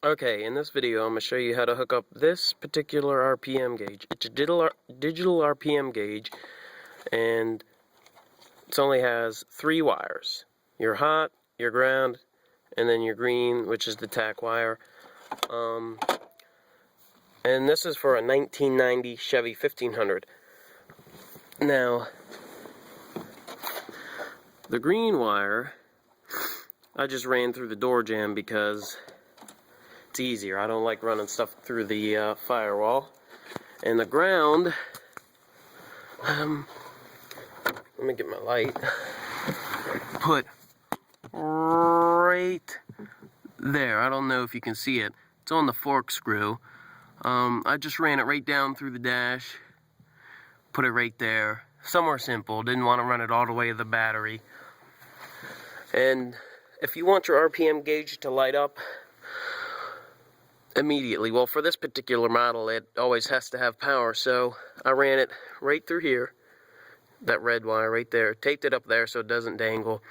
Okay, in this video I'm going to show you how to hook up this particular RPM gauge. It's a digital RPM gauge, and it only has 3 wires. Your hot, your ground, and then your green, which is the tack wire. And this is for a 1990 Chevy 1500. Now, the green wire, I just ran through the door jamb because it's easier. I don't like running stuff through the firewall. And the ground, let me get my light, put right there. I don't know if you can see it. It's on the fork screw. I just ran it right down through the dash, put it right there. Somewhere simple. Didn't want to run it all the way to the battery. And if you want your RPM gauge to light up immediately, well, for this particular model it always has to have power, so I ran it right through here, that red wire right there, taped it up there so it doesn't dangle,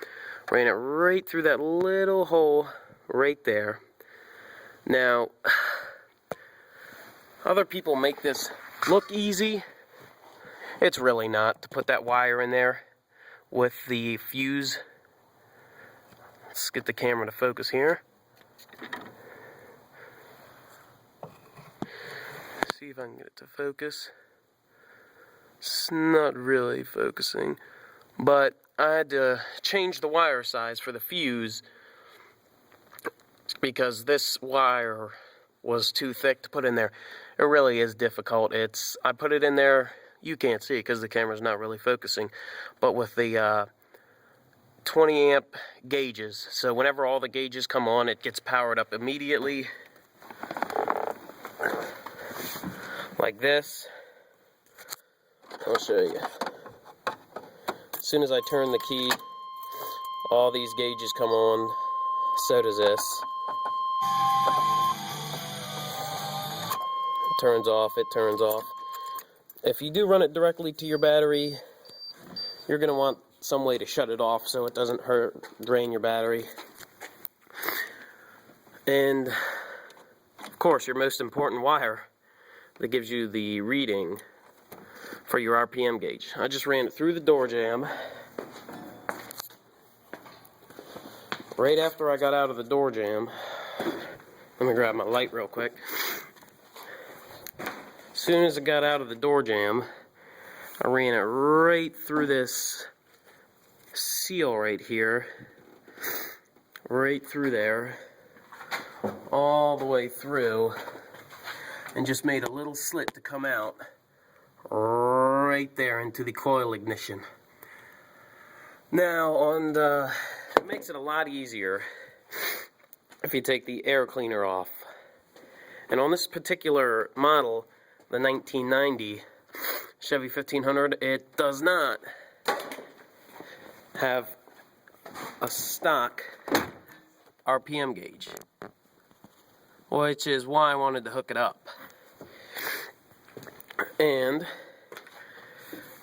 ran it right through that little hole right there. Now, other people make this look easy. It's really not, to put that wire in there with the fuse. Let's get the camera to focus here. See if I can get it to focus. It's not really focusing, but I had to change the wire size for the fuse because this wire was too thick to put in there. It really is difficult. I put it in there, you can't see it because the camera's not really focusing, but with the 20 amp gauges, so whenever all the gauges come on, it gets powered up immediately, like this. I'll show you. As soon as I turn the key, all these gauges come on. So does this. It turns off, it turns off. If you do run it directly to your battery, you're going to want some way to shut it off so it doesn't drain your battery. And, of course, your most important wire that gives you the reading for your RPM gauge. I just ran it through the door jamb. Right after I got out of the door jamb, let me grab my light real quick. As soon as I got out of the door jamb, I ran it right through this seal right here, right through there, all the way through, and just made a little slit to come out right there into the coil ignition. Now, it makes it a lot easier if you take the air cleaner off. And on this particular model, the 1990 Chevy 1500, it does not have a stock RPM gauge, which is why I wanted to hook it up. And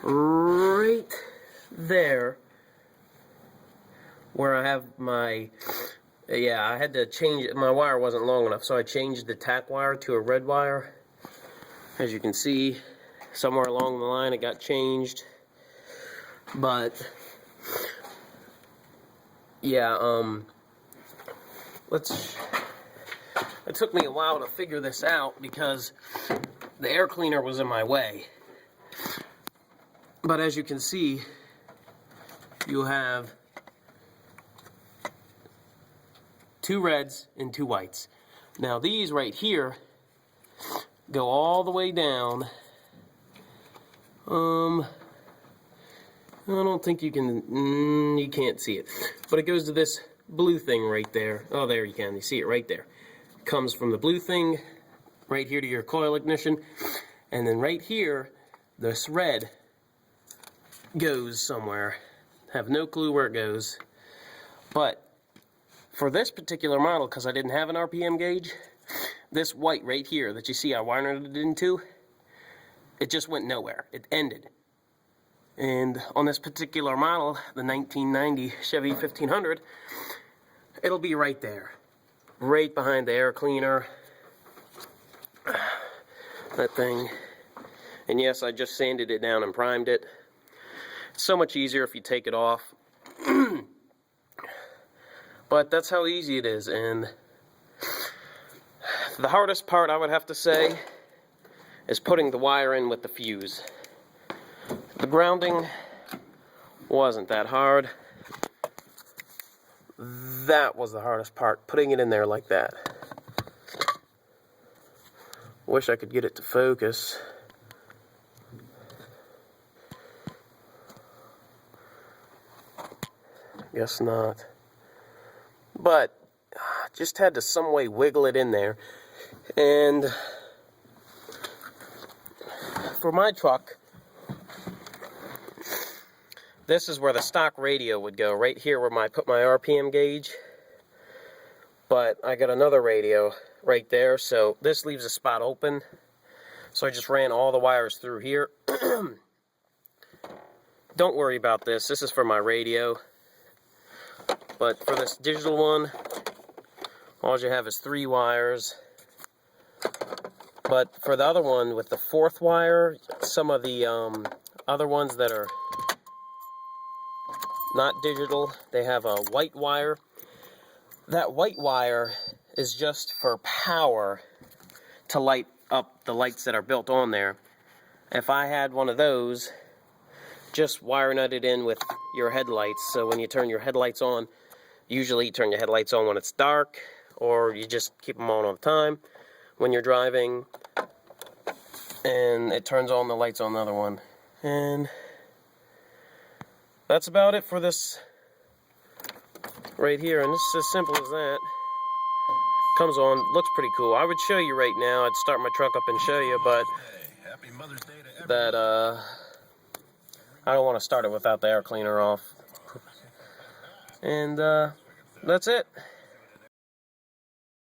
right there where I have my, I had to change it. My wire wasn't long enough, so I changed the tack wire to a red wire. As you can see, somewhere along the line it got changed. But yeah, it took me a while to figure this out because the air cleaner was in my way. But as you can see, you have 2 reds and 2 whites. Now these right here go all the way down. I don't think you can, you can't see it, but it goes to this blue thing right there. Oh, there you can, you see it right there. It comes from the blue thing right here to your coil ignition, and then right here, this red goes somewhere. Have no clue where it goes, but for this particular model, because I didn't have an RPM gauge, this white right here that you see I wired it into, it just went nowhere. It ended. And on this particular model, the 1990 Chevy 1500, it'll be right there. right behind the air cleaner. That thing. And yes, I just sanded it down and primed it. It's so much easier if you take it off. But that's how easy it is. And the hardest part, I would have to say, is putting the wire in with the fuse. The grounding wasn't that hard. That was the hardest part, putting it in there like that. Wish I could get it to focus. Guess not. But just had to some way wiggle it in there. And for my truck, this is where the stock radio would go, right here where I put my RPM gauge. But I got another radio right there, so this leaves a spot open. So I just ran all the wires through here. Don't worry about this. This is for my radio. But for this digital one, all you have is 3 wires. But for the other one with the 4th wire, some of the other ones that are not digital, they have a white wire. That white wire is just for power to light up the lights that are built on there. If I had one of those, just wire nut it in with your headlights, so when you turn your headlights on, usually you turn your headlights on when it's dark, or you just keep them on all the time when you're driving, and it turns on the lights on the other one. And that's about it for this right here, and this is as simple as that. Comes on, looks pretty cool. I would show you right now. I'd start my truck up and show you, but that I don't want to start it without the air cleaner off. And that's it.